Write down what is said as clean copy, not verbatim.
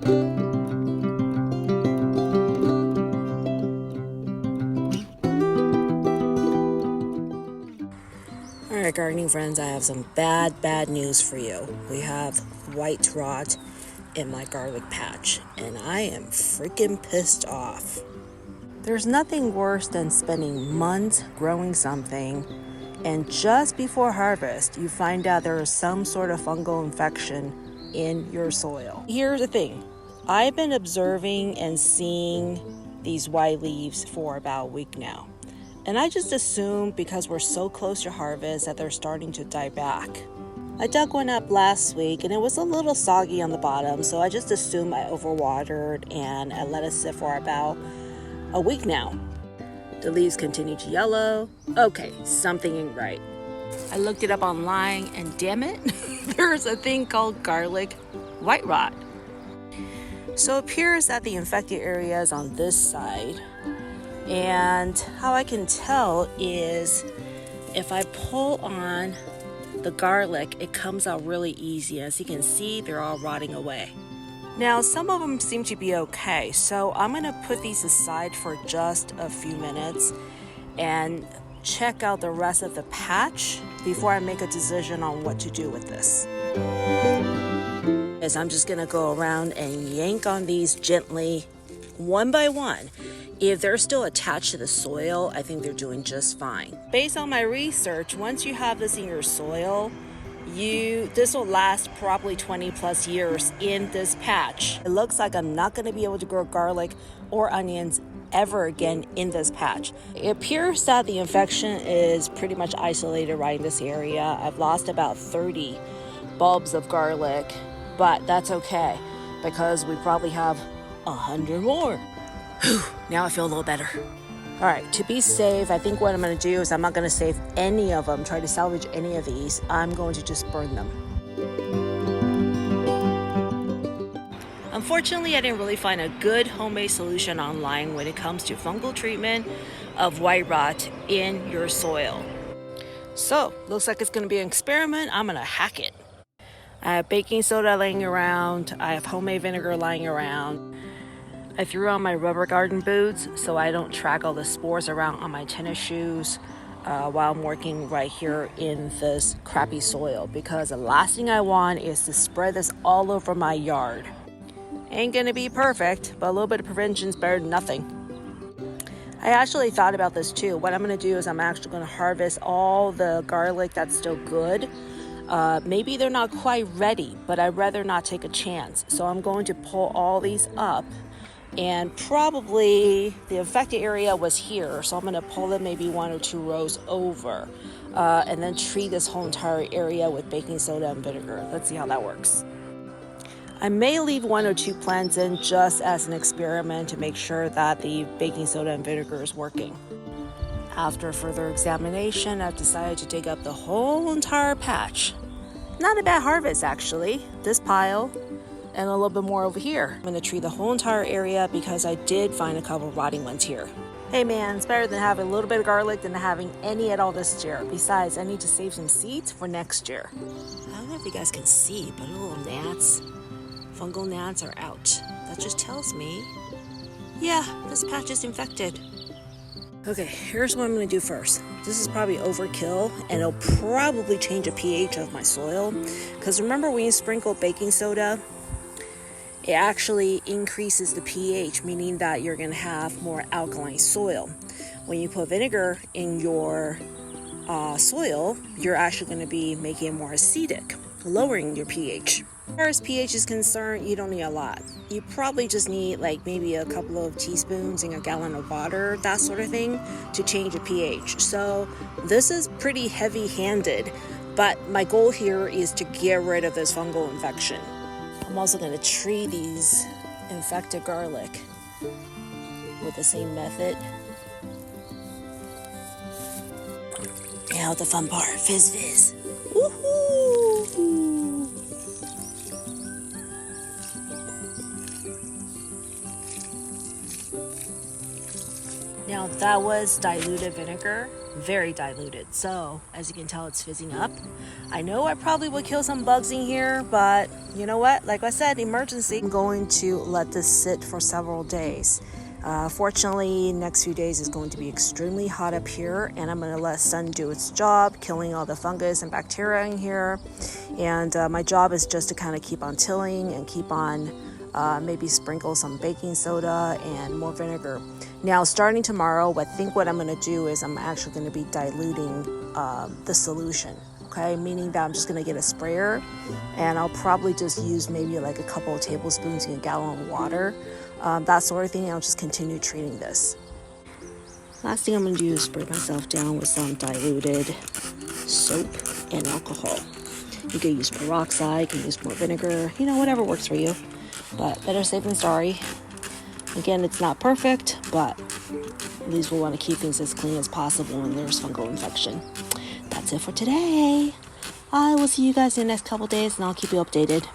Alright, gardening friends, I have some bad news for you. We have white rot in my garlic patch, and I am freaking pissed off. There's nothing worse than spending months growing something, and just before harvest, you find out there is some sort of fungal infection in your soil. Here's the thing. I've been observing and seeing these white leaves for about a week now. And I just assumed because we're so close to harvest that they're starting to die back. I dug one up last week and it was a little soggy on the bottom, so I just assumed I overwatered and I let it sit for about a week now. The leaves continue to yellow. Okay, something ain't right. I looked it up online and damn it, there's a thing called garlic white rot. So it appears that the infected area is on this side. And how I can tell is if I pull on the garlic, it comes out really easy. As you can see, they're all rotting away. Now, some of them seem to be okay, so I'm going to put these aside for just a few minutes and check out the rest of the patch before I make a decision on what to do with this. As I'm just going to go around and yank on these gently, one by one. If they're still attached to the soil, I think they're doing just fine. Based on my research, once you have this in your soil, this will last probably 20 plus years in this patch. It looks like I'm not going to be able to grow garlic or onions ever again in this patch. It appears that the infection is pretty much isolated right in this area. I've lost about 30 bulbs of garlic, but that's okay because we probably have 100 more. Whew, now I feel a little better. All right, to be safe, I think what I'm going to do is I'm not going to save any of them, try to salvage any of these. I'm going to just burn them. Unfortunately, I didn't really find a good homemade solution online when it comes to fungal treatment of white rot in your soil. So, looks like it's going to be an experiment. I'm going to hack it. I have baking soda laying around. I have homemade vinegar lying around. I threw on my rubber garden boots so I don't track all the spores around on my tennis shoes while I'm working right here in this crappy soil, because the last thing I want is to spread this all over my yard. Ain't gonna be perfect, but a little bit of prevention is better than nothing. I actually thought about this too. What I'm gonna do is I'm actually gonna harvest all the garlic that's still good. Maybe they're not quite ready, but I'd rather not take a chance. So I'm going to pull all these up. And probably the affected area was here, so I'm going to pull it maybe 1 or 2 rows over and then treat this whole entire area with baking soda and vinegar. Let's see how that works. I may leave 1 or 2 plants in just as an experiment to make sure that the baking soda and vinegar is working. After further examination, I've decided to dig up the whole entire patch. Not a bad harvest, actually. This pile and a little bit more over here. I'm going to treat the whole entire area because I did find a couple of rotting ones here. Hey man, it's better than having a little bit of garlic than having any at all this year. Besides, I need to save some seeds for next year. I don't know if you guys can see, but little gnats, fungal gnats are out. That just tells me, yeah, this patch is infected. Okay, here's what I'm going to do first. This is probably overkill, and it'll probably change the pH of my soil. Because remember when you sprinkle baking soda, it actually increases the pH, meaning that you're going to have more alkaline soil. When you put vinegar in your soil, you're actually going to be making it more acidic, lowering your pH. As far as pH is concerned, you don't need a lot. You probably just need like maybe a couple of teaspoons in a gallon of water, that sort of thing, to change the pH. So this is pretty heavy-handed, but my goal here is to get rid of this fungal infection. I'm also going to treat these infected garlic with the same method. Now the fun part, fizz fizz. Woohoo! Now that was diluted vinegar, very diluted. So as you can tell, it's fizzing up. I know I probably would kill some bugs in here, but you know what? Like I said, emergency. I'm going to let this sit for several days. Fortunately, next few days is going to be extremely hot up here, and I'm going to let sun do its job, killing all the fungus and bacteria in here. And my job is just to kind of keep on tilling and keep on maybe sprinkle some baking soda and more vinegar. Now, starting tomorrow, I think what I'm going to do is I'm actually going to be diluting the solution. Okay, meaning that I'm just going to get a sprayer, and I'll probably just use maybe like a couple of tablespoons in a gallon of water, that sort of thing. I'll just continue treating this. Last thing I'm going to do is spray myself down with some diluted soap and alcohol. You can use peroxide, you can use more vinegar, whatever works for you. But better safe than sorry. Again, it's not perfect, but at least we want to keep things as clean as possible when there's fungal infection. That's it for today. I will see you guys in the next couple days, and I'll keep you updated.